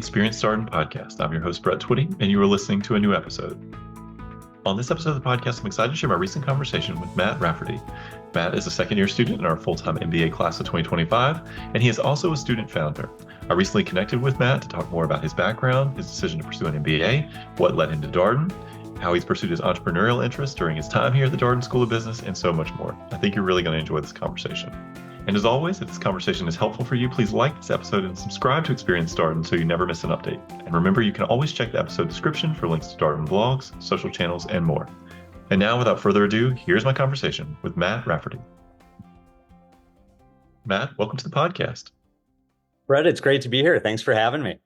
Experience Darden podcast. I'm your host, Brett Twitty, and you are listening to a new episode. On this episode of the podcast, I'm excited to share my recent conversation with Matt Rafferty. Matt is a second-year student in our full-time MBA class of 2025, and he is also a student founder. I recently connected with Matt to talk more about his background, his decision to pursue an MBA, what led him to Darden, how he's pursued his entrepreneurial interests during his time here at the Darden School of Business, and so much more. I think you're really going to enjoy this conversation. And as always, if this conversation is helpful for you, please like this episode and subscribe to Experience Darden so you never miss an update. And remember, you can always check the episode description for links to Darden blogs, social channels, and more. And now, without further ado, here's my conversation with Matt Rafferty. Matt, welcome to the podcast. Brett, it's great to be here. Thanks for having me.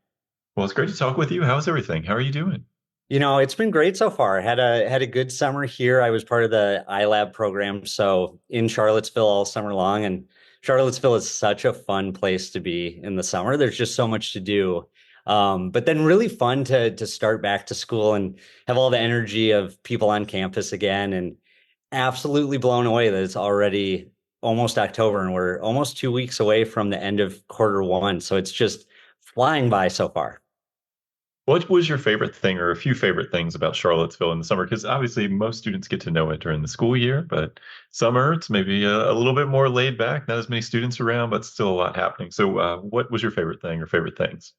Well, it's great to talk with you. How's everything? How are you doing? You know, it's been great so far. Had a good summer here. I was part of the iLab program, so in Charlottesville all summer long. And Charlottesville is such a fun place to be in the summer. There's just so much to do. But then really fun to start back to school and have all the energy of people on campus again. And absolutely blown away that it's already almost October and we're almost 2 weeks away from the end of Q1. So it's just flying by so far. What was your favorite thing or a few favorite things about Charlottesville in the summer? Because obviously most students get to know it during the school year, but summer, it's maybe a little bit more laid back, not as many students around, but still a lot happening. So what was your favorite thing or favorite things?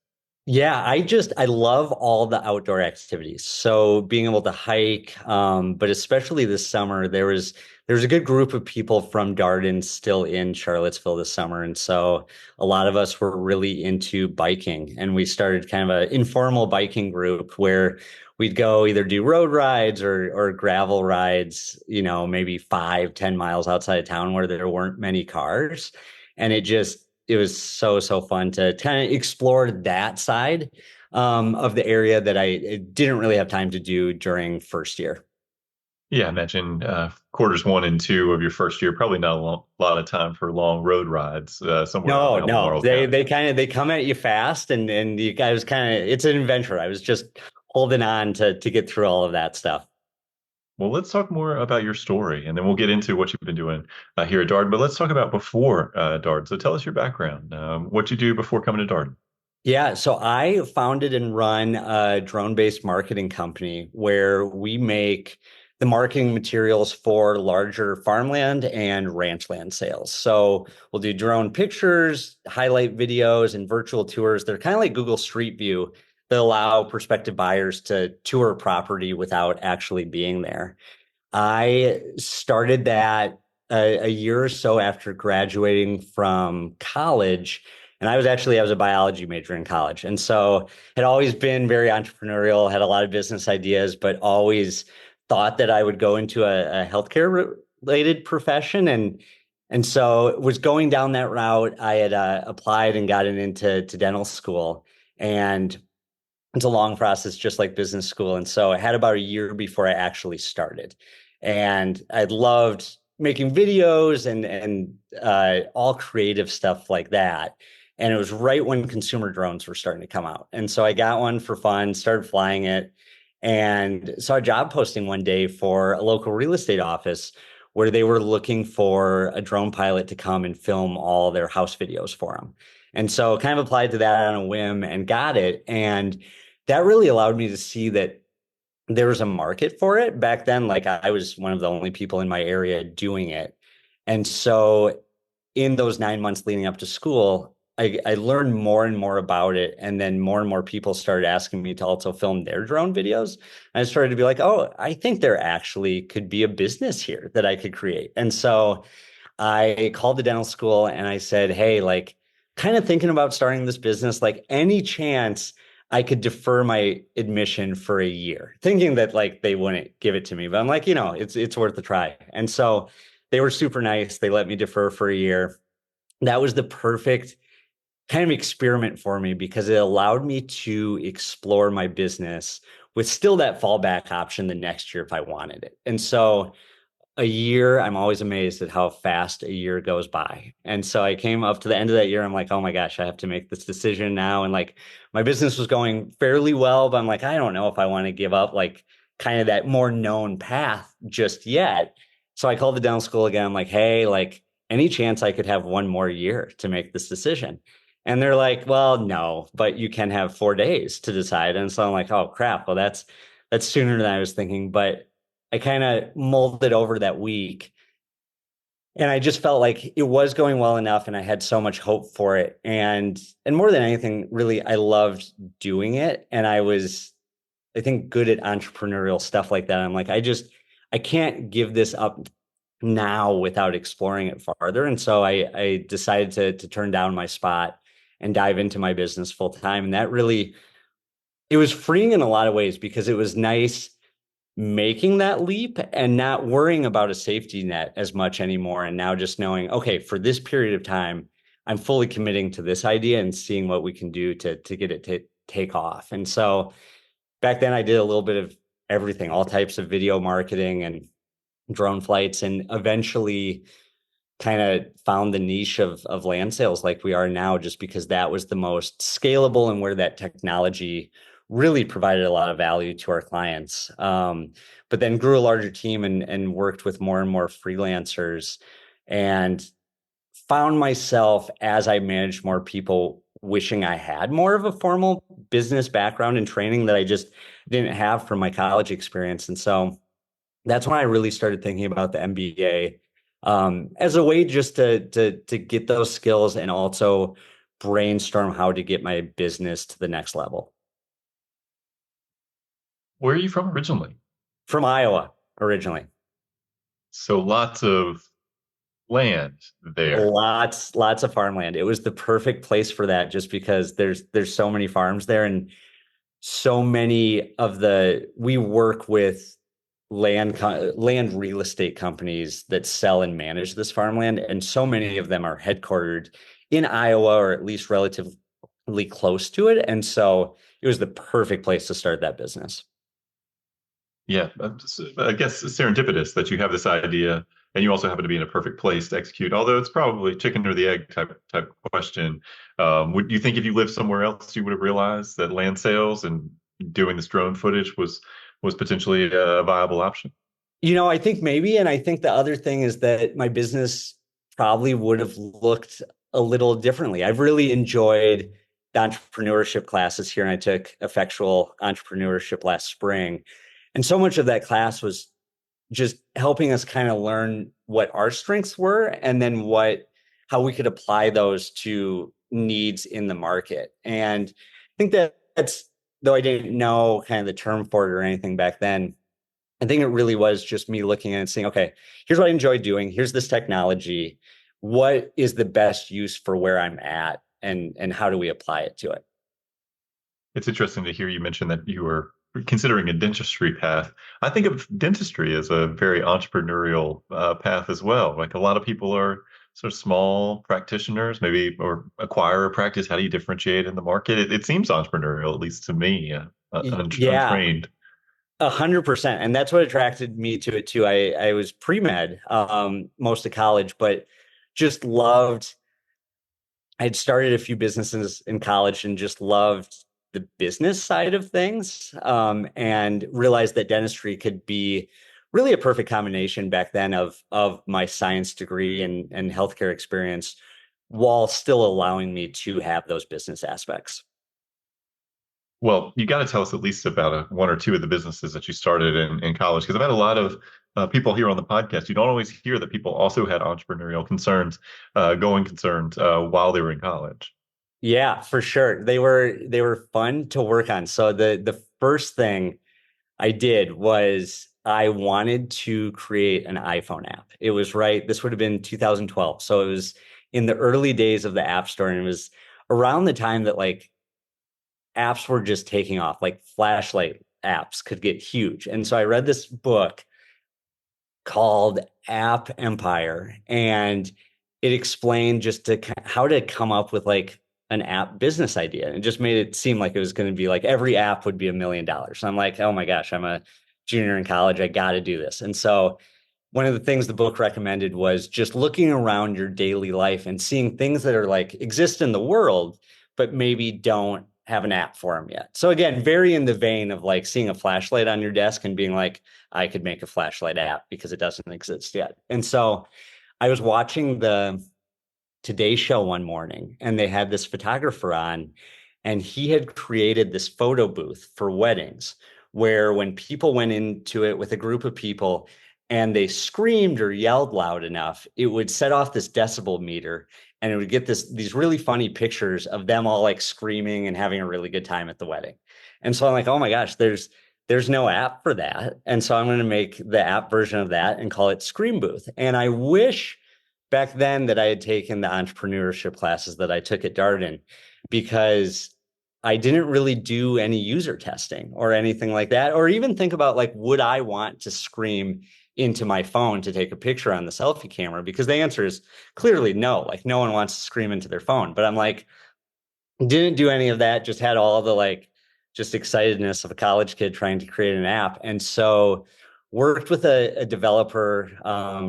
Yeah, I love all the outdoor activities. So being able to hike, but especially this summer, there was a good group of people from Darden still in Charlottesville this summer. And so a lot of us were really into biking, and we started kind of an informal biking group where we'd go either do road rides or gravel rides, you know, maybe 5-10 miles outside of town where there weren't many cars. And it was so fun to kind of explore that side of the area that I didn't really have time to do during first year. Yeah, I mentioned quarters 1 and 2 of your first year, probably not a lot of time for long road rides somewhere out in No, Albemarle County. they come at you fast, and you guys it's an adventure. I was just holding on to get through all of that stuff. Well, let's talk more about your story, and then we'll get into what you've been doing here at Darden. But let's talk about before Darden. So tell us your background, what you do before coming to Darden. Yeah, so I founded and run a drone-based marketing company where we make the marketing materials for larger farmland and ranch land sales. So we'll do drone pictures, highlight videos, and virtual tours. They're kind of like Google Street View that allow prospective buyers to tour property without actually being there. I started that a year or so after graduating from college. And I was a biology major in college. And so had always been very entrepreneurial, had a lot of business ideas, but always thought that I would go into a healthcare related profession. And so was going down that route. I had applied and gotten into dental school. And it's a long process, just like business school. And so I had about a year before I actually started. And I loved making videos and all creative stuff like that. And it was right when consumer drones were starting to come out. And so I got one for fun, started flying it, and saw a job posting one day for a local real estate office where they were looking for a drone pilot to come and film all their house videos for them. And so kind of applied to that on a whim and got it. And that really allowed me to see that there was a market for it back then. Like I was one of the only people in my area doing it. And so in those 9 months leading up to school, I learned more and more about it. And then more and more people started asking me to also film their drone videos. And I started to be like, oh, I think there actually could be a business here that I could create. And so I called the dental school and I said, hey, like kind of thinking about starting this business, like any chance I could defer my admission for a year, thinking that like they wouldn't give it to me. But I'm like, it's worth a try. And so they were super nice. They let me defer for a year. That was the perfect kind of experiment for me because it allowed me to explore my business with still that fallback option the next year if I wanted it. And so a year, I'm always amazed at how fast a year goes by. And so I came up to the end of that year. I'm like, oh my gosh, I have to make this decision now. And like my business was going fairly well, but I'm like, I don't know if I want to give up like kind of that more known path just yet. So I called the dental school again. I'm like, hey, like any chance I could have one more year to make this decision? And they're like, well, no, but you can have 4 days to decide. And so I'm like, oh crap. Well, that's sooner than I was thinking. But I kind of molded over that week. And I just felt like it was going well enough and I had so much hope for it. And more than anything, really, I loved doing it. And I think, good at entrepreneurial stuff like that. I'm like, I can't give this up now without exploring it farther. And so I decided to turn down my spot and dive into my business full time. And that really, it was freeing in a lot of ways because it was nice making that leap and not worrying about a safety net as much anymore. And now just knowing, okay, for this period of time, I'm fully committing to this idea and seeing what we can do to get it to take off. And so back then I did a little bit of everything, all types of video marketing and drone flights, and eventually kind of found the niche of land sales like we are now, just because that was the most scalable and where that technology really provided a lot of value to our clients. But then grew a larger team and worked with more and more freelancers, and found myself as I managed more people wishing I had more of a formal business background and training that I just didn't have from my college experience. And so that's when I really started thinking about the MBA, as a way just to get those skills and also brainstorm how to get my business to the next level. Where are you from originally? From Iowa originally. So lots of land there. Lots of farmland. It was the perfect place for that just because there's so many farms there, and so many of the we work with land real estate companies that sell and manage this farmland, and so many of them are headquartered in Iowa or at least relatively close to it. And so it was the perfect place to start that business. Yeah, I guess it's serendipitous that you have this idea and you also happen to be in a perfect place to execute. Although it's probably chicken or the egg type question. Would you think if you lived somewhere else, you would have realized that land sales and doing this drone footage was potentially a viable option? I think maybe. And I think the other thing is that my business probably would have looked a little differently. I've really enjoyed the entrepreneurship classes here, and I took effectual entrepreneurship last spring. And so much of that class was just helping us kind of learn what our strengths were and then how we could apply those to needs in the market. And I think that's, though I didn't know kind of the term for it or anything back then, I think it really was just me looking at it and saying, okay, here's what I enjoy doing. Here's this technology. What is the best use for where I'm at, and how do we apply it to it? It's interesting to hear you mention that you were considering a dentistry path. I think of dentistry as a very entrepreneurial path as well. Like a lot of people are sort of small practitioners, maybe, or acquire a practice. How do you differentiate in the market? It seems entrepreneurial, at least to me, Yeah, untrained. 100%. And that's what attracted me to it too. I was pre-med most of college, but just loved, I had started a few businesses in college and just loved the business side of things, and realized that dentistry could be really a perfect combination back then of my science degree and healthcare experience, while still allowing me to have those business aspects. Well, you got to tell us at least about one or two of the businesses that you started in college, because I've had a lot of people here on the podcast. You don't always hear that people also had entrepreneurial concerns, going concerns while they were in college. Yeah, for sure. They were fun to work on. So the first thing I did was I wanted to create an iPhone app. It was right. This would have been 2012. So it was in the early days of the App Store. And it was around the time that like apps were just taking off, like flashlight apps could get huge. And so I read this book called App Empire, and it explained just how to come up with like an app business idea. And it just made it seem like it was going to be like every app would be $1 million. So I'm like, oh my gosh, I'm a junior in college. I got to do this. And so one of the things the book recommended was just looking around your daily life and seeing things that are like exist in the world, but maybe don't have an app for them yet. So again, very in the vein of like seeing a flashlight on your desk and being like, I could make a flashlight app because it doesn't exist yet. And so I was watching the Today Show one morning, and they had this photographer on, and he had created this photo booth for weddings where when people went into it with a group of people and they screamed or yelled loud enough, it would set off this decibel meter and it would get these really funny pictures of them all like screaming and having a really good time at the wedding. And so I'm like, oh my gosh, there's no app for that. And so I'm going to make the app version of that and call it Scream Booth. And I wish back then that I had taken the entrepreneurship classes that I took at Darden, because I didn't really do any user testing or anything like that, or even think about like, would I want to scream into my phone to take a picture on the selfie camera? Because the answer is clearly no. Like no one wants to scream into their phone. But I'm like, didn't do any of that, just had all the like just excitedness of a college kid trying to create an app. And so worked with a developer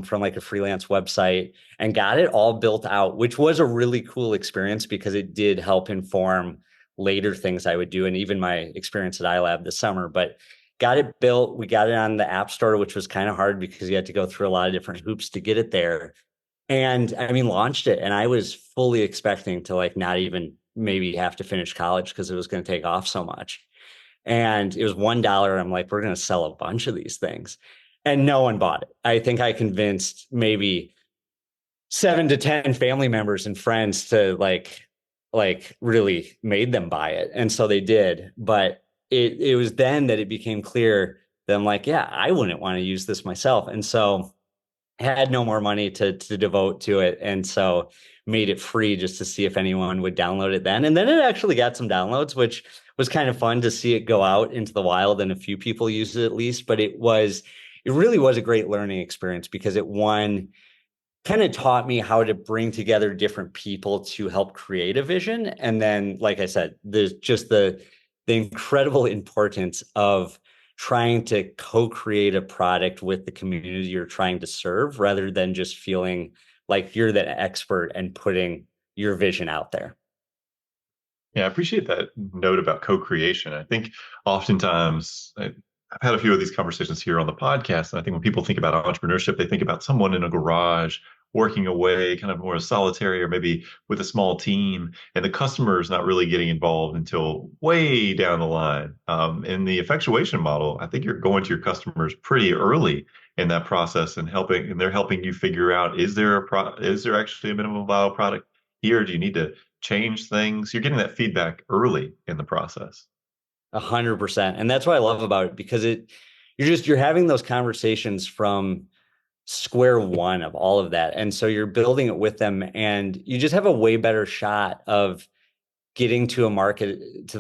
from like a freelance website and got it all built out, which was a really cool experience because it did help inform later things I would do and even my experience at iLab this summer. But got it built. We got it on the App Store, which was kind of hard because you had to go through a lot of different hoops to get it there. And I mean, launched it, and I was fully expecting to like not even maybe have to finish college because it was going to take off so much. And it was $1. I'm like, we're going to sell a bunch of these things. And no one bought it. I think I convinced maybe 7 to 10 family members and friends to like really made them buy it. And so they did. But it was then that it became clear that I'm like, yeah, I wouldn't want to use this myself. And so had no more money to devote to it. And so made it free just to see if anyone would download it then. And then it actually got some downloads, which was kind of fun to see it go out into the wild and a few people used it at least. But it really was a great learning experience because it kind of taught me how to bring together different people to help create a vision. And then, like I said, there's just the incredible importance of trying to co-create a product with the community you're trying to serve rather than just feeling like you're the expert and putting your vision out there. Yeah, I appreciate that note about co-creation. I think oftentimes I've had a few of these conversations here on the podcast, and I think when people think about entrepreneurship, they think about someone in a garage working away, kind of more solitary or maybe with a small team, and the customer is not really getting involved until way down the line. In the effectuation model, I think you're going to your customers pretty early in that process and they're helping you figure out, is there actually a minimum viable product here? Do you need to change things? You're getting that feedback early in the process. 100%. And that's what I love about it because you're having those conversations from square one of all of that. And so you're building it with them and you just have a way better shot of getting to the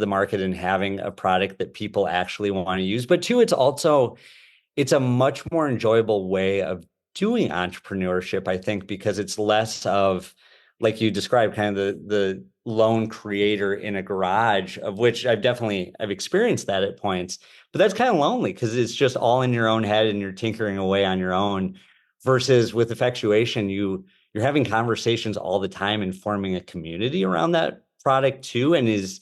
market and having a product that people actually want to use. But two, it's a much more enjoyable way of doing entrepreneurship, I think, because it's less of, like you described, kind of the lone creator in a garage, of which I've experienced that at points, but that's kind of lonely because it's just all in your own head and you're tinkering away on your own. Versus with effectuation, you're having conversations all the time and forming a community around that product too, and is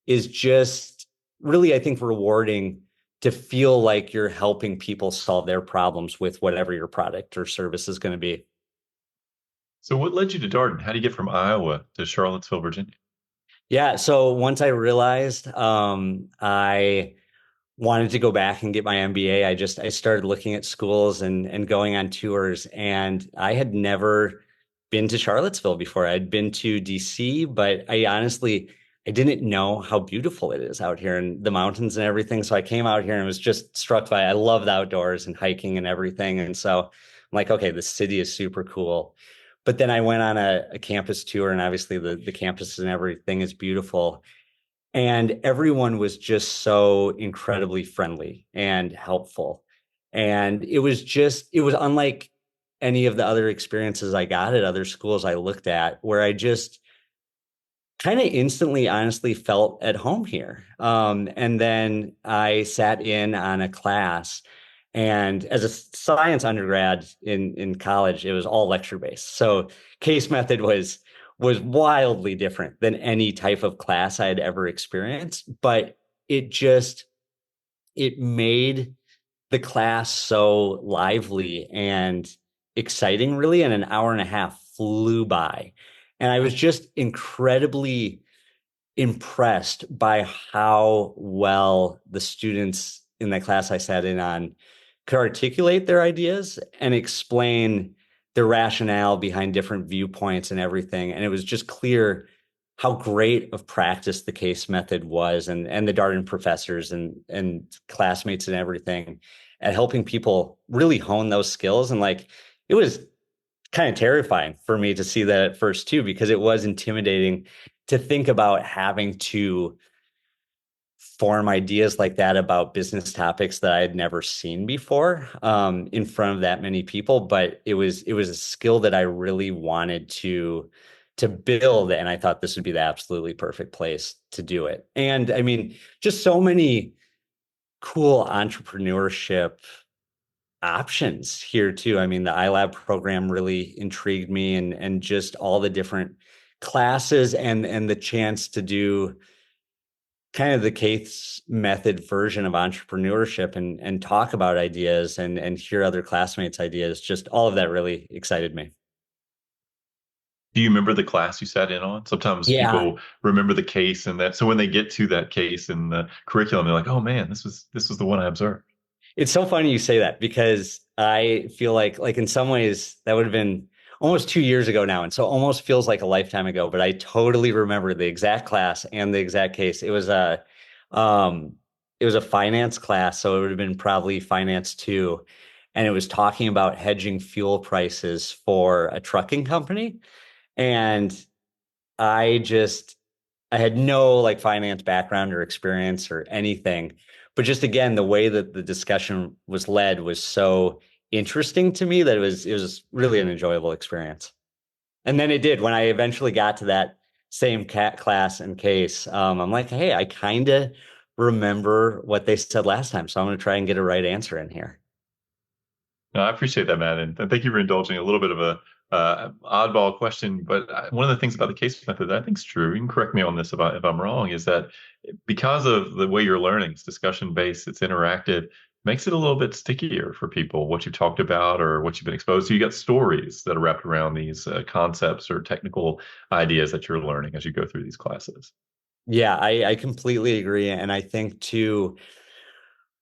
just really, I think, rewarding to feel like you're helping people solve their problems with whatever your product or service is going to be. So what led you to Darden? How do you get from Iowa to Charlottesville, Virginia? Yeah, so once I realized I wanted to go back and get my MBA, I started looking at schools and going on tours, and I had never been to Charlottesville before. I'd been to DC, but I didn't know how beautiful it is out here and the mountains and everything. So I came out here and was just struck by, I love the outdoors and hiking and everything. And so I'm like, okay, the city is super cool. But then I went on a campus tour, and obviously the campus and everything is beautiful. And everyone was just so incredibly friendly and helpful. And it was unlike any of the other experiences I got at other schools I looked at, where I just kind of instantly, honestly felt at home here. And then I sat in on a class, and as a science undergrad in college, it was all lecture based. So case method was wildly different than any type of class I had ever experienced, but it made the class so lively and exciting, really, and an hour and a half flew by. And I was just incredibly impressed by how well the students in that class I sat in on could articulate their ideas and explain the rationale behind different viewpoints and everything. And it was just clear how great of practice the case method was, and the Darden professors and classmates and everything at helping people really hone those skills. And like, it was kind of terrifying for me to see that at first too, because it was intimidating to think about having to form ideas like that about business topics that I had never seen before, in front of that many people. But it was a skill that I really wanted to build, and I thought this would be the absolutely perfect place to do it. And I mean, just so many cool entrepreneurship options here too. I mean, the iLab program really intrigued me, and just all the different classes and the chance to do kind of the case method version of entrepreneurship and talk about ideas and hear other classmates' ideas. Just all of that really excited me. Do you remember the class you sat in on? Sometimes Yeah, people remember the case and that. So when they get to that case in the curriculum, they're like, "Oh man, this was the one I observed." it's so funny you say that, because I feel like in some ways that would have been almost 2 years ago now. And so almost feels like a lifetime ago, but I totally remember the exact class and the exact case. Um, it was a finance class. So it would have been probably finance two. And it was talking about hedging fuel prices for a trucking company. And I just I had no like finance background or experience or anything. But just again, the way that the discussion was led was so interesting to me that it was really an enjoyable experience. And then it did when I eventually got to that same cat class and case. I'm like, hey, I kind of remember what they said last time, so I'm going to try and get a right answer in here. No, I appreciate that, Matt, and thank you for indulging a little bit of a oddball question. But one of the things about the case method that I think is true, you can correct me on this if I'm wrong, is that because of the way you're learning, it's discussion based, it's interactive, makes it a little bit stickier for people. What you talked about or what you've been exposed to, you got stories that are wrapped around these concepts or technical ideas that you're learning as you go through these classes. Yeah, I completely agree. And I think too,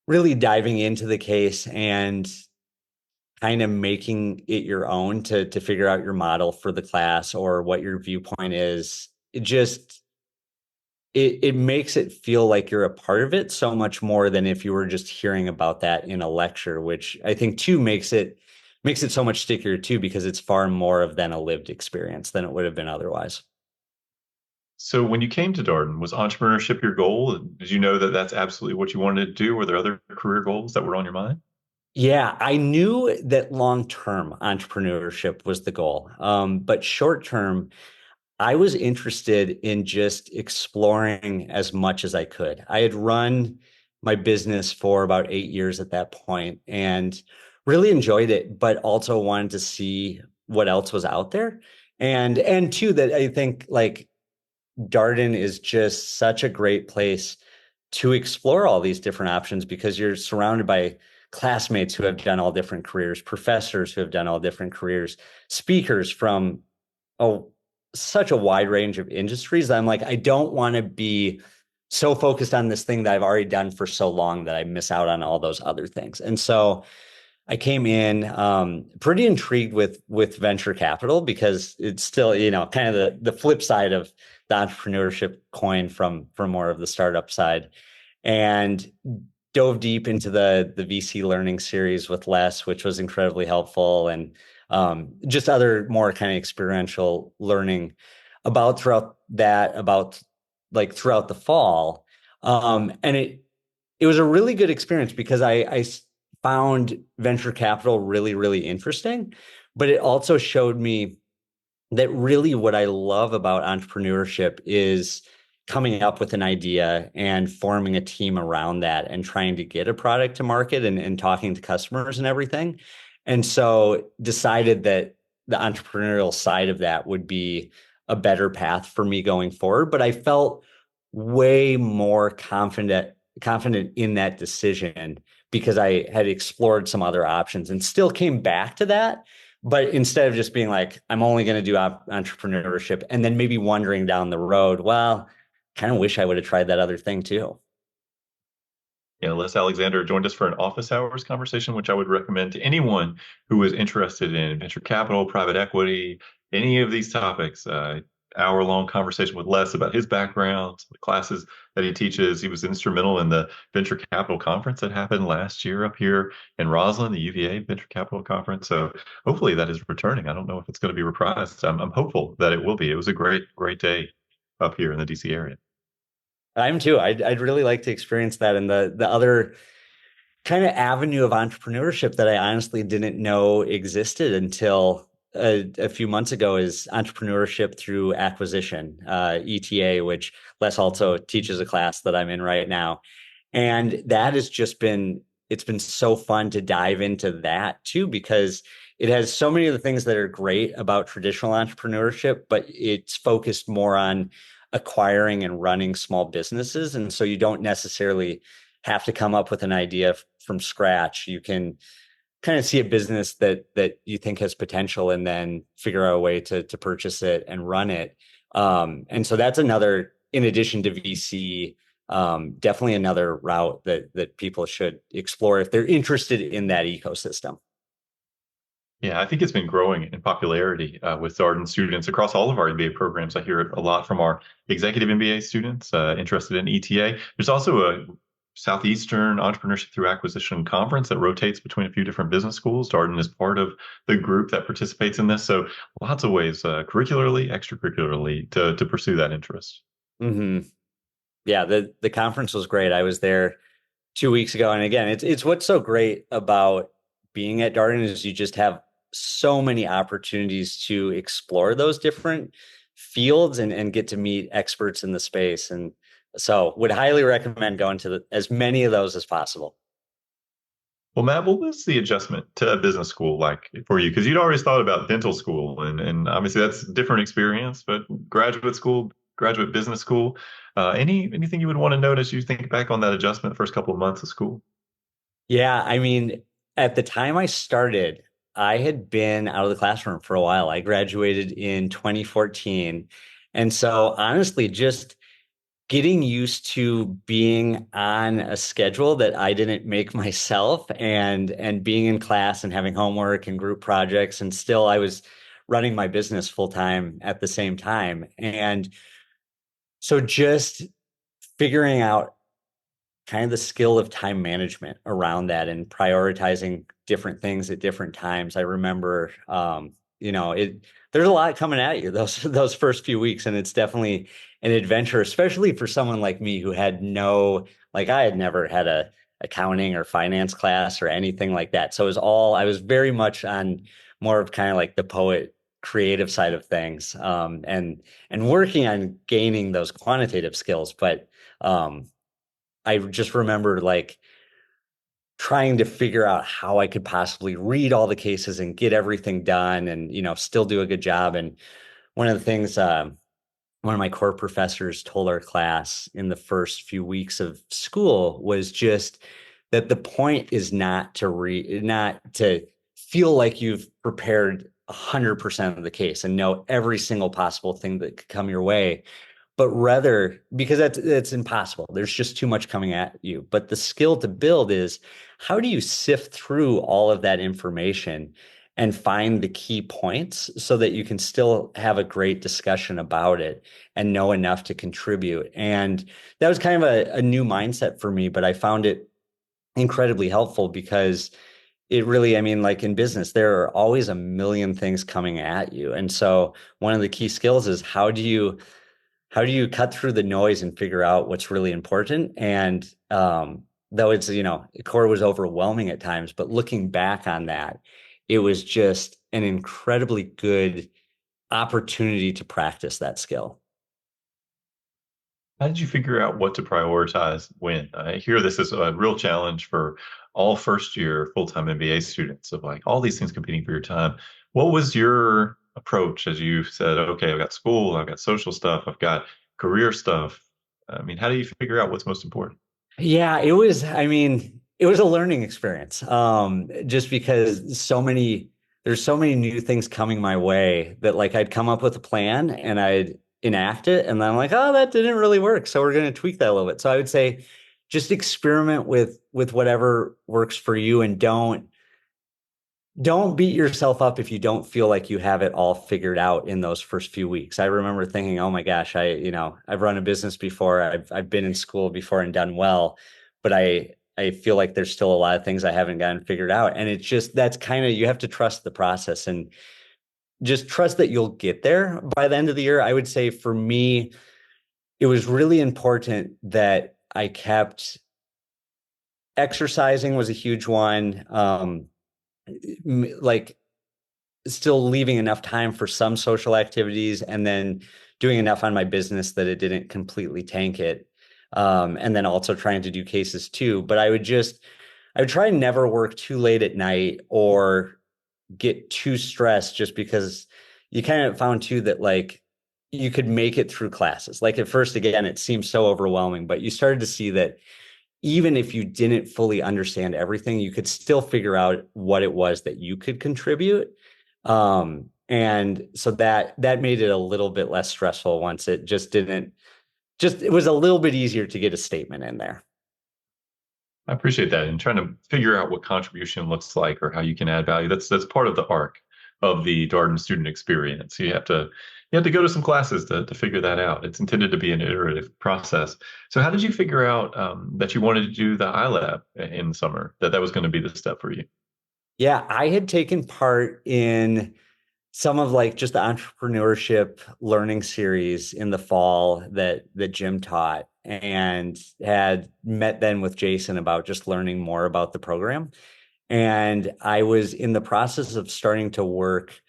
really diving into the case and kind of making it your own to figure out your model for the class or what your viewpoint is, it makes it feel like you're a part of it so much more than if you were just hearing about that in a lecture, which I think too makes it so much stickier too, because it's far more of than a lived experience than it would have been otherwise. So when you came to Darden, was entrepreneurship your goal? Did you know that that's absolutely what you wanted to do? Were there other career goals that were on your mind? Yeah, I knew that long term entrepreneurship was the goal. But short term, I was interested in just exploring as much as I could. I had run my business for about 8 years at that point and really enjoyed it, but also wanted to see what else was out there. And two, that I think like Darden is just such a great place to explore all these different options, because you're surrounded by classmates who have done all different careers, professors who have done all different careers, speakers from oh such a wide range of industries that I'm like, I don't want to be so focused on this thing that I've already done for so long that I miss out on all those other things. And so I came in pretty intrigued with venture capital, because it's still, kind of the flip side of the entrepreneurship coin from more of the startup side, and dove deep into the VC learning series with Les, which was incredibly helpful, and just other more kind of experiential learning about like throughout the fall. And it was a really good experience, because I found venture capital really, really interesting, but it also showed me that really what I love about entrepreneurship is coming up with an idea and forming a team around that and trying to get a product to market and talking to customers and everything. And so decided that the entrepreneurial side of that would be a better path for me going forward. But I felt way more confident in that decision because I had explored some other options and still came back to that, But instead of just being like, I'm only going to do entrepreneurship and then maybe wondering down the road, well, kind of wish I would have tried that other thing too. Les Alexander joined us for an office hours conversation, which I would recommend to anyone who is interested in venture capital, private equity, any of these topics. Hour-long conversation with Les about his background, the classes that he teaches. He was instrumental in the venture capital conference that happened last year up here in Roslyn, the UVA Venture Capital Conference. So hopefully that is returning. I don't know if it's going to be reprised. I'm hopeful that it will be. It was a great, great day up here in the DC area. I'm too. I'd really like to experience that. And the other kind of avenue of entrepreneurship that I honestly didn't know existed until a few months ago is entrepreneurship through acquisition, ETA, which Les also teaches a class that I'm in right now. And that has just been, it's been so fun to dive into that too, because it has so many of the things that are great about traditional entrepreneurship, but it's focused more on acquiring and running small businesses. And so you don't necessarily have to come up with an idea from scratch. You can kind of see a business that you think has potential and then figure out a way to purchase it and run it. And so that's another, in addition to VC, definitely another route that people should explore if they're interested in that ecosystem. Yeah, I think it's been growing in popularity with Darden students across all of our MBA programs. I hear it a lot from our executive MBA students interested in ETA. There's also a Southeastern Entrepreneurship Through Acquisition conference that rotates between a few different business schools. Darden is part of the group that participates in this. So lots of ways, curricularly, extracurricularly, to pursue that interest. Hmm. Yeah, the conference was great. I was there 2 weeks ago, and again, it's what's so great about being at Darden is you just have so many opportunities to explore those different fields and get to meet experts in the space. And so would highly recommend going to as many of those as possible. Well, Matt, what was the adjustment to a business school like for you? Because you'd always thought about dental school, and obviously that's a different experience, but graduate school, graduate business school, anything you would want to note as you think back on that adjustment the first couple of months of school? Yeah, I mean, at the time I started, I had been out of the classroom for a while. I graduated in 2014. And so honestly, just getting used to being on a schedule that I didn't make myself and being in class and having homework and group projects, and still I was running my business full time at the same time. And so just figuring out kind of the skill of time management around that and prioritizing different things at different times. I remember, there's a lot coming at you those first few weeks, and it's definitely an adventure, especially for someone like me who had I had never had a accounting or finance class or anything like that. So it was I was very much on more of kind of like the poet creative side of things, and working on gaining those quantitative skills, but I just remember like trying to figure out how I could possibly read all the cases and get everything done and, still do a good job. And one of the things, one of my core professors told our class in the first few weeks of school was just that the point is not to not to feel like you've prepared 100% of the case and know every single possible thing that could come your way, but rather because that's impossible. There's just too much coming at you. But the skill to build is how do you sift through all of that information and find the key points so that you can still have a great discussion about it and know enough to contribute. And that was kind of a new mindset for me, but I found it incredibly helpful because it really, I mean, like in business, there are always a million things coming at you. And so one of the key skills is how do you cut through the noise and figure out what's really important? And though it's, core was overwhelming at times, but looking back on that, it was just an incredibly good opportunity to practice that skill. How did you figure out what to prioritize when? I hear this is a real challenge for all first year full-time MBA students of like all these things competing for your time. What was your approach as you said, okay, I've got school, I've got social stuff, I've got career stuff. I mean, how do you figure out what's most important? Yeah, it was a learning experience. Just because there's so many new things coming my way that like I'd come up with a plan and I'd enact it, and then I'm like, oh, that didn't really work. So we're going to tweak that a little bit. So I would say just experiment with whatever works for you, and don't beat yourself up if you don't feel like you have it all figured out in those first few weeks. I remember thinking, oh my gosh, I've run a business before, I've been in school before and done well, but I feel like there's still a lot of things I haven't gotten figured out. And it's just that's kind of, you have to trust the process and just trust that you'll get there by the end of the year. I would say for me, it was really important that I kept exercising was a huge one. Like still leaving enough time for some social activities, and then doing enough on my business that it didn't completely tank it. And then also trying to do cases too. But I would try and never work too late at night or get too stressed, just because you kind of found too that like you could make it through classes. Like at first, again, it seems so overwhelming, but you started to see that even if you didn't fully understand everything, you could still figure out what it was that you could contribute. And so that made it a little bit less stressful once it just didn't just it was a little bit easier to get a statement in there. I appreciate that. And trying to figure out what contribution looks like or how you can add value. That's part of the arc of the Darden student experience. You have to go to some classes to figure that out. It's intended to be an iterative process. So how did you figure out that you wanted to do the iLab in the summer, that was going to be the step for you? Yeah, I had taken part in some of like just the entrepreneurship learning series in the fall that Jim taught, and had met then with Jason about just learning more about the program. And I was in the process of starting to work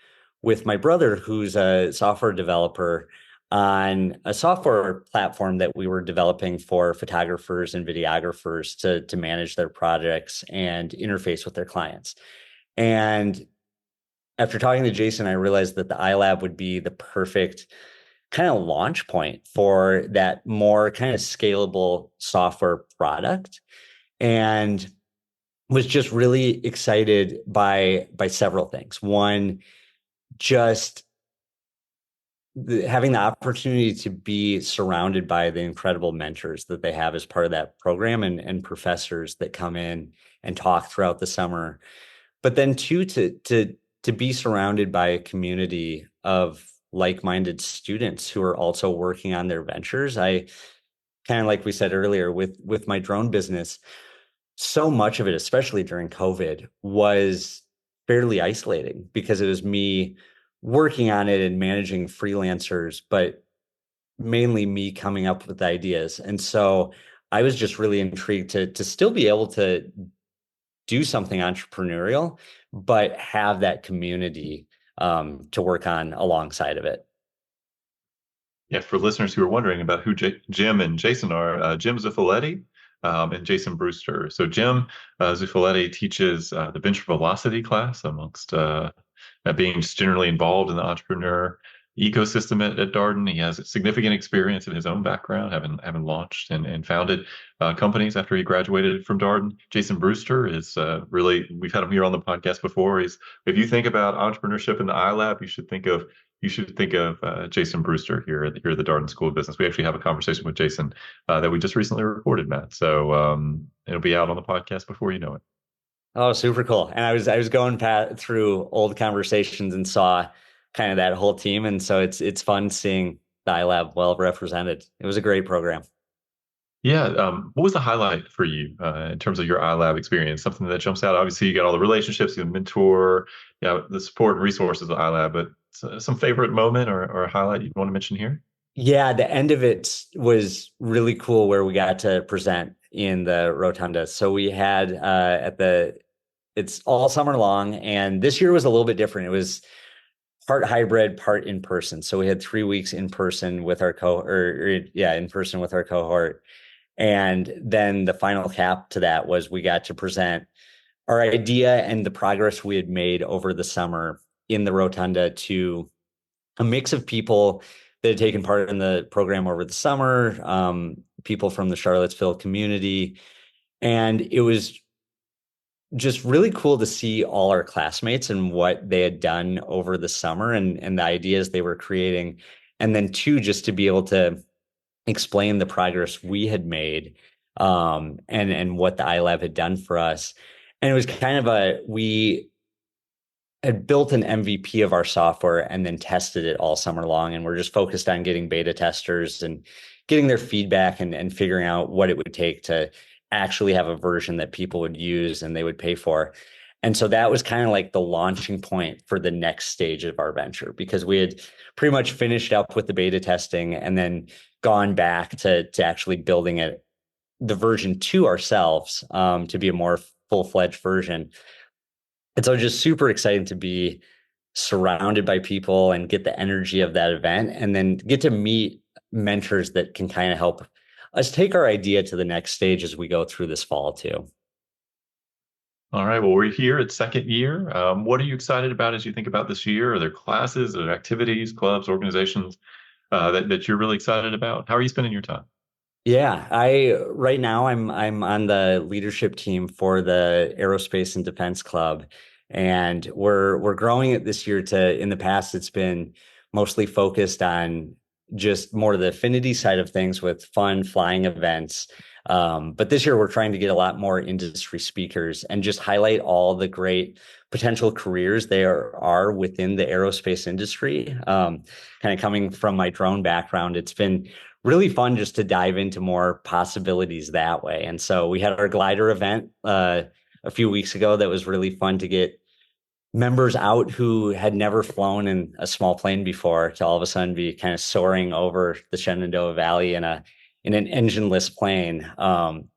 with my brother, who's a software developer, on a software platform that we were developing for photographers and videographers to manage their projects and interface with their clients. And after talking to Jason, I realized that the iLab would be the perfect kind of launch point for that more kind of scalable software product. And was just really excited by several things. One, just having the opportunity to be surrounded by the incredible mentors that they have as part of that program, and professors that come in and talk throughout the summer. But then two, to be surrounded by a community of like-minded students who are also working on their ventures. I kind of, like we said earlier, with my drone business, so much of it, especially during COVID, was fairly isolating because it was me working on it and managing freelancers, but mainly me coming up with ideas. And so I was just really intrigued to still be able to do something entrepreneurial, but have that community to work on alongside of it. Yeah, for listeners who are wondering about who Jim and Jason are, Jim Zuffoletti and Jason Brewster. So Jim Zuffoletti teaches the venture velocity class amongst being just generally involved in the entrepreneur ecosystem at Darden. He has significant experience in his own background, having launched and founded companies after he graduated from Darden. Jason Brewster is really, we've had him here on the podcast before. If you think about entrepreneurship in the iLab, you should think of Jason Brewster here at the Darden School of Business. We actually have a conversation with Jason that we just recently recorded, Matt. So it'll be out on the podcast before you know it. Oh, super cool. And I was going through old conversations and saw kind of that whole team. And so it's fun seeing the iLab well represented. It was a great program. Yeah. What was the highlight for you in terms of your iLab experience? Something that jumps out. Obviously, you got all the relationships, you mentor, the support and resources of iLab, but some favorite moment or a highlight you'd want to mention here? Yeah, the end of it was really cool where we got to present in the rotunda. So we had it's all summer long, and this year was a little bit different. It was part hybrid, part in person. So we had 3 weeks in person with our in person with our cohort. And then the final cap to that was we got to present our idea and the progress we had made over the summer in the rotunda to a mix of people that had taken part in the program over the summer, people from the Charlottesville community. And it was just really cool to see all our classmates and what they had done over the summer and the ideas they were creating. And then two, just to be able to explain the progress we had made, and what the iLab had done for us. And it was kind of we had built an MVP of our software and then tested it all summer long. And we're just focused on getting beta testers and getting their feedback and figuring out what it would take to actually have a version that people would use and they would pay for. And so that was kind of like the launching point for the next stage of our venture, because we had pretty much finished up with the beta testing and then gone back to actually building it, the version 2 ourselves, to be a more full-fledged version. And so just super excited to be surrounded by people and get the energy of that event, and then get to meet mentors that can kind of help us take our idea to the next stage as we go through this fall too. All right. Well, we're here at second year. What are you excited about as you think about this year? Are there classes, are there activities, clubs, organizations that you're really excited about? How are you spending your time? Yeah, I right now I'm on the leadership team for the Aerospace and Defense Club, and we're growing it this year to, in the past it's been mostly focused on just more of the affinity side of things with fun flying events. But this year we're trying to get a lot more industry speakers and just highlight all the great potential careers there are within the aerospace industry. Kind of coming from my drone background, it's been really fun just to dive into more possibilities that way. And so we had our glider event a few weeks ago that was really fun to get members out who had never flown in a small plane before to all of a sudden be kind of soaring over the Shenandoah Valley in an engineless plane.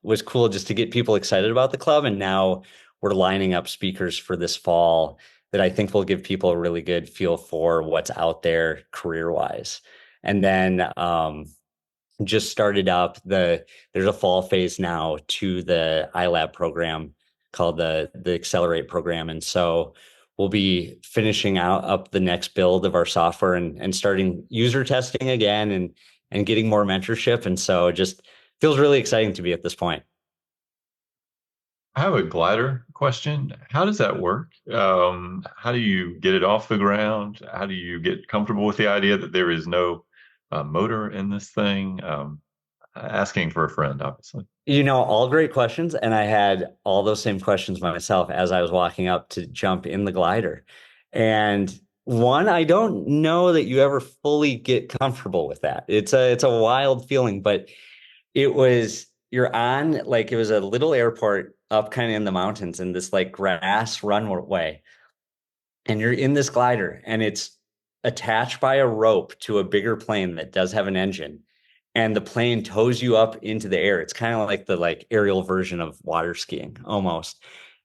Was cool just to get people excited about the club. And now we're lining up speakers for this fall that I think will give people a really good feel for what's out there career wise. And then just started up there's a fall phase now to the iLab program called the Accelerate program. And so we'll be finishing out up the next build of our software and starting user testing again and getting more mentorship. And so it just feels really exciting to be at this point. I have a glider question. How does that work? How do you get it off the ground? How do you get comfortable with the idea that there is no motor in this thing? Asking for a friend, obviously. All great questions. And I had all those same questions myself as I was walking up to jump in the glider. And one, I don't know that you ever fully get comfortable with that. It's a wild feeling, but you're on, like, it was a little airport up kind of in the mountains in this like grass runway. And you're in this glider and it's attached by a rope to a bigger plane that does have an engine, and the plane tows you up into the air. It's kind of like the aerial version of water skiing almost.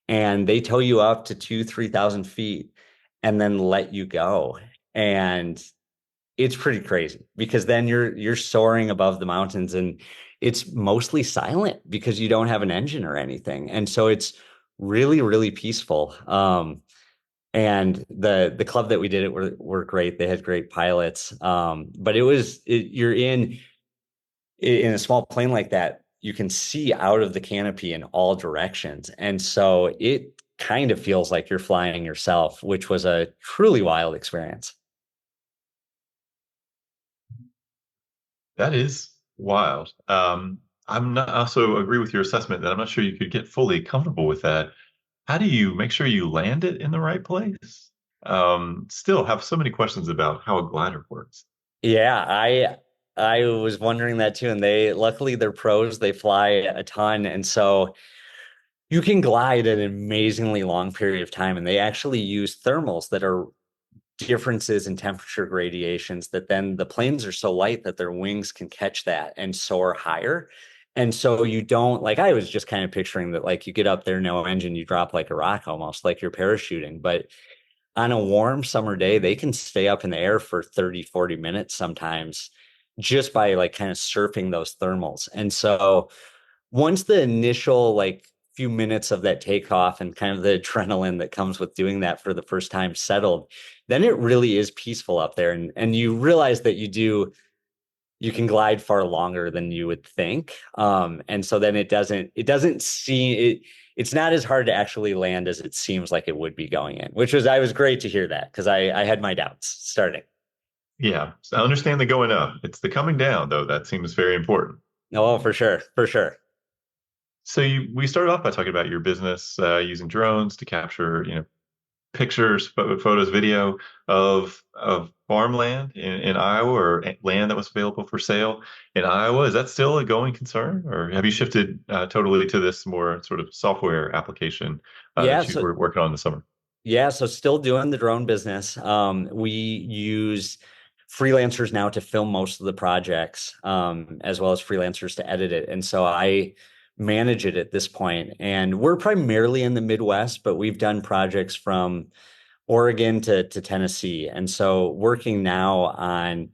And they tow you up to 3,000 feet and then let you go. And it's pretty crazy because then you're soaring above the mountains and it's mostly silent because you don't have an engine or anything. And so it's really, really peaceful. And the club that we did it were great. They had great pilots. But you're in a small plane like that, you can see out of the canopy in all directions. And so it kind of feels like you're flying yourself, which was a truly wild experience. That is wild. I'm not also agree with your assessment that I'm not sure you could get fully comfortable with that. How do you make sure you land it in the right place? Still have so many questions about how a glider works. Yeah, I was wondering that too. And luckily they're pros, they fly a ton. And so you can glide an amazingly long period of time. And they actually use thermals that are differences in temperature gradations, that then the planes are so light that their wings can catch that and soar higher. And so you don't, like, I was just kind of picturing that, like, you get up there, no engine, you drop like a rock, almost like you're parachuting. But on a warm summer day, they can stay up in the air for 30, 40 minutes sometimes just by like kind of surfing those thermals. And so once the initial few minutes of that takeoff and kind of the adrenaline that comes with doing that for the first time settled, then it really is peaceful up there. And you realize that you can glide far longer than you would think. And so then it doesn't seem it's not as hard to actually land as it seems like it would be going in, which was, I was great to hear that because I had my doubts starting. Yeah, so I understand the going up. It's the coming down, though, that seems very important. Oh, for sure. For sure. So we started off by talking about your business using drones to capture, pictures, photos, video of farmland in Iowa or land that was available for sale in Iowa. Is that still a going concern, or have you shifted totally to this more sort of software application Yeah. that you So were working on this summer? Yeah, so still doing the drone business. We use freelancers now to film most of the projects, as well as freelancers to edit it. And so I manage it at this point. And we're primarily in the Midwest, but we've done projects from Oregon to Tennessee. And so working now on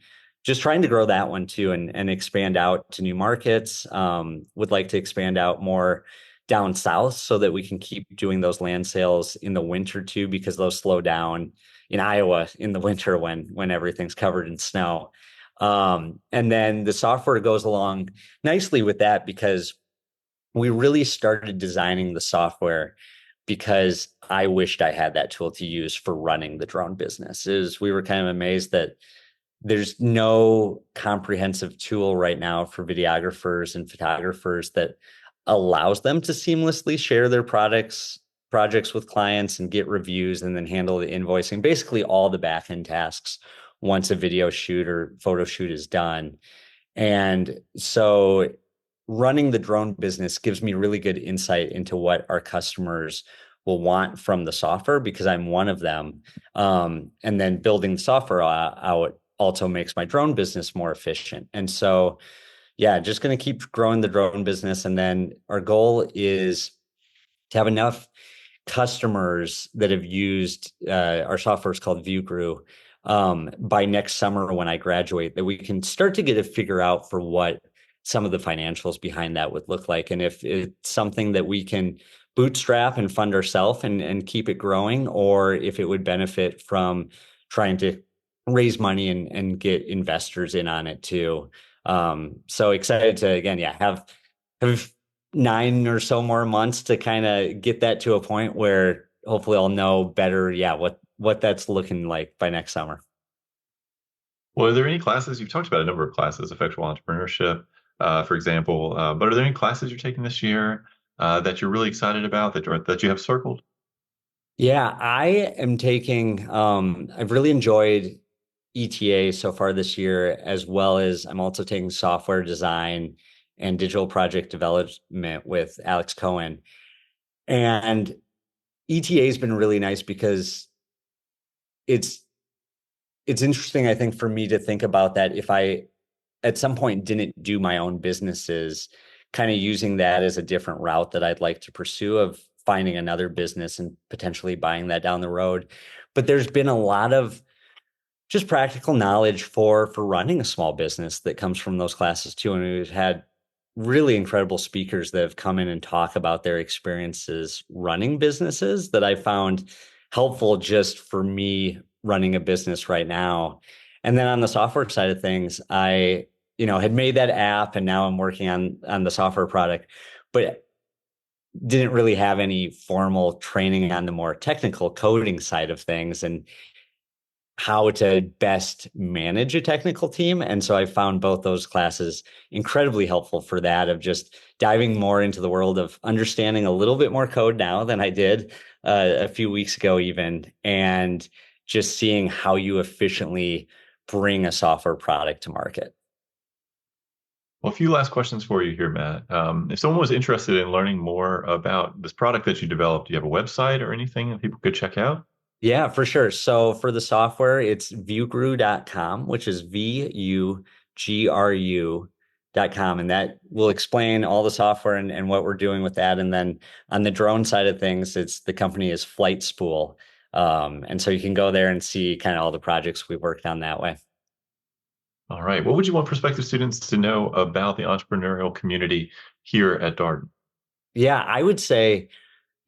just trying to grow that one too and expand out to new markets. Would like to expand out more down south so that we can keep doing those land sales in the winter too, because those slow down in Iowa in the winter when everything's covered in snow. And then the software goes along nicely with that because we really started designing the software because I wished I had that tool to use for running the drone business. We were kind of amazed that there's no comprehensive tool right now for videographers and photographers that allows them to seamlessly share their projects with clients and get reviews and then handle the invoicing, basically all the back end tasks once a video shoot or photo shoot is done. And so running the drone business gives me really good insight into what our customers will want from the software because I'm one of them. And then building the software out also makes my drone business more efficient. And so, yeah, just going to keep growing the drone business. And then our goal is to have enough customers that have used our software is called ViewGrew by next summer when I graduate, that we can start to get a figure out for what some of the financials behind that would look like. And if it's something that we can bootstrap and fund ourselves and keep it growing, or if it would benefit from trying to raise money and get investors in on it too. So excited to, again, yeah, have 9 or so more months to kind of get that to a point where hopefully I'll know better, yeah, what that's looking like by next summer. Well, are there any classes? You've talked about a number of classes, effectual entrepreneurship, for example, but are there any classes you're taking this year that you're really excited about that you have circled? Yeah, I am taking, I've really enjoyed ETA so far this year, as well as I'm also taking software design and digital project development with Alex Cohen. And ETA has been really nice because it's it's interesting, I think, for me to think about that if I at some point didn't do my own businesses, kind of using that as a different route that I'd like to pursue of finding another business and potentially buying that down the road. But there's been a lot of just practical knowledge for running a small business that comes from those classes too. And we've had really incredible speakers that have come in and talk about their experiences running businesses that I found helpful just for me running a business right now. And then on the software side of things, I, had made that app and now I'm working on the software product, but didn't really have any formal training on the more technical coding side of things. And how to best manage a technical team. And so I found both those classes incredibly helpful for that, of just diving more into the world of understanding a little bit more code now than I did a few weeks ago, even, and just seeing how you efficiently bring a software product to market. Well, a few last questions for you here, Matt. If someone was interested in learning more about this product that you developed, do you have a website or anything that people could check out? Yeah, for sure. So for the software, it's viewgru.com, which is VUGRU.com. And that will explain all the software and what we're doing with that. And then on the drone side of things, the company is Flight Spool. And so you can go there and see kind of all the projects we've worked on that way. All right. What would you want prospective students to know about the entrepreneurial community here at Darden? Yeah, I would say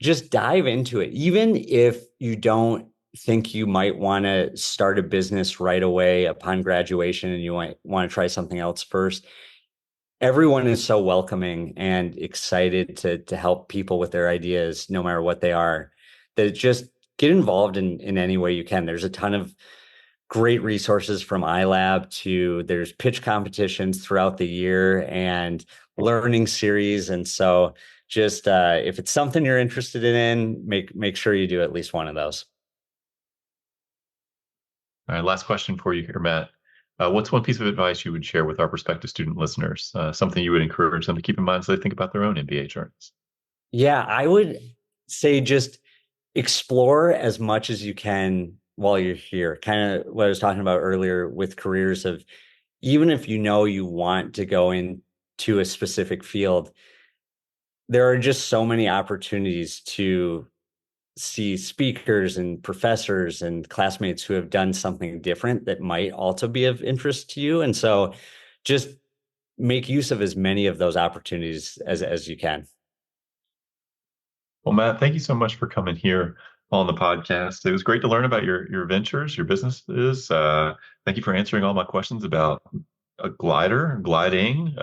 just dive into it. Even if you don't think you might want to start a business right away upon graduation and you want to try something else first, everyone is so welcoming and excited to help people with their ideas, no matter what they are, that just get involved in any way you can. There's a ton of great resources from iLab to there's pitch competitions throughout the year and learning series. And so just if it's something you're interested in, make sure you do at least one of those. All right, last question for you here, Matt. What's one piece of advice you would share with our prospective student listeners? Something you would encourage them to keep in mind as they think about their own MBA journeys? Yeah, I would say just explore as much as you can while you're here. Kind of what I was talking about earlier with careers of even if you know you want to go into a specific field, there are just so many opportunities to see speakers and professors and classmates who have done something different that might also be of interest to you. And so just make use of as many of those opportunities as you can. Well, Matt, thank you so much for coming here on the podcast. It was great to learn about your ventures, your businesses. Thank you for answering all my questions about a gliding.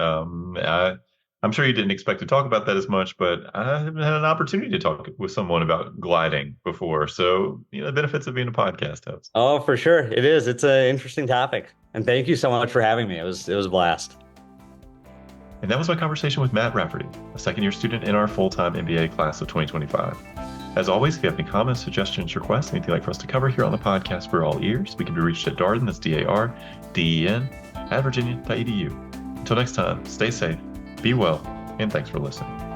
I'm sure you didn't expect to talk about that as much, but I haven't had an opportunity to talk with someone about gliding before. So, the benefits of being a podcast host. Oh, for sure. It is. It's an interesting topic. And thank you so much for having me. It was a blast. And that was my conversation with Matt Rafferty, a second-year student in our full-time MBA class of 2025. As always, if you have any comments, suggestions, requests, anything you'd like for us to cover here on the podcast, we're all ears. We can be reached at Darden, that's DARDEN, @virginia.edu. Until next time, stay safe, be well, and thanks for listening.